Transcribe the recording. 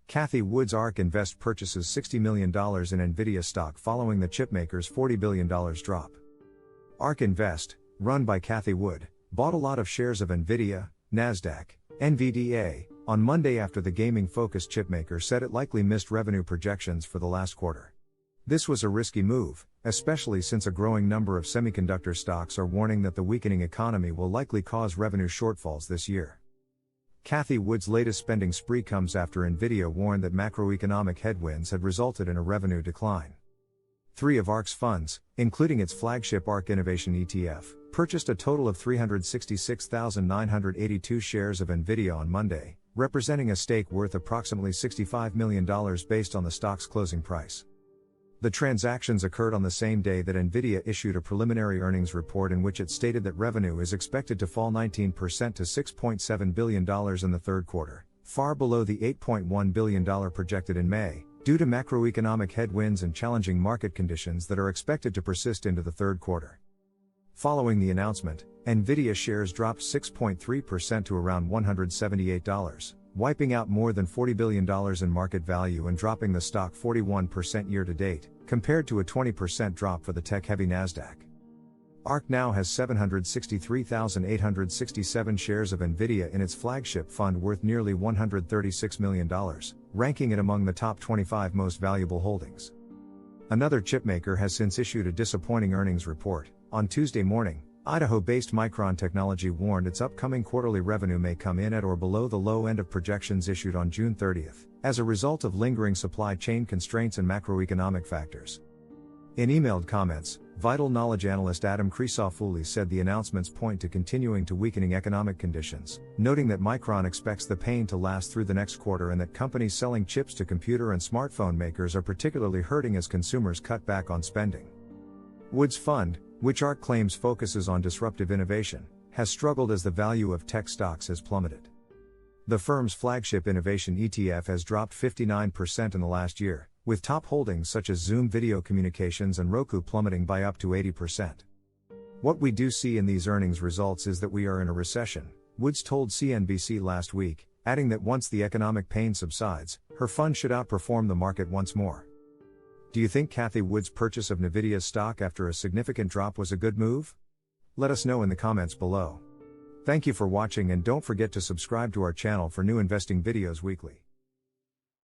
Cathie Wood Ark Invest purchases $60 million in Nvidia stock following the chipmaker's $40 billion drop. Ark Invest, run by Cathie Wood, bought a lot of shares of Nvidia, NASDAQ, NVDA, on Monday after the gaming-focused chipmaker said it likely missed revenue projections for the last quarter. This was a risky move, especially since a growing number of semiconductor stocks are warning that the weakening economy will likely cause revenue shortfalls this year. Cathie Wood's latest spending spree comes after Nvidia warned that macroeconomic headwinds had resulted in a revenue decline. 3 of Ark's funds, including its flagship Ark Innovation ETF, purchased a total of 366,982 shares of Nvidia on Monday, representing a stake worth approximately $65 million based on the stock's closing price. The transactions occurred on the same day that Nvidia issued a preliminary earnings report in which it stated that revenue is expected to fall 19% to $6.7 billion in the third quarter, far below the $8.1 billion projected in May, due to macroeconomic headwinds and challenging market conditions that are expected to persist into the third quarter. Following the announcement, Nvidia shares dropped 6.3% to around $178. Wiping out more than $40 billion in market value and dropping the stock 41% year to date, compared to a 20% drop for the tech-heavy NASDAQ. Ark now has 763,867 shares of Nvidia in its flagship fund worth nearly $136 million, ranking it among the top 25 most valuable holdings. Another chipmaker has since issued a disappointing earnings report. On Tuesday morning, Idaho-based Micron Technology warned its upcoming quarterly revenue may come in at or below the low end of projections issued on June 30, as a result of lingering supply chain constraints and macroeconomic factors. In emailed comments, Vital Knowledge analyst Adam Crisafulli said the announcements point to continuing to weakening economic conditions, noting that Micron expects the pain to last through the next quarter and that companies selling chips to computer and smartphone makers are particularly hurting as consumers cut back on spending. Wood's fund, which Ark claims focuses on disruptive innovation, has struggled as the value of tech stocks has plummeted. The firm's flagship innovation ETF has dropped 59% in the last year, with top holdings such as Zoom Video Communications and Roku plummeting by up to 80%. What we do see in these earnings results is that we are in a recession, Woods told CNBC last week, adding that once the economic pain subsides, her fund should outperform the market once more. Do you think Cathie Wood's purchase of Nvidia's stock after a significant drop was a good move? Let us know in the comments below. Thank you for watching and don't forget to subscribe to our channel for new investing videos weekly.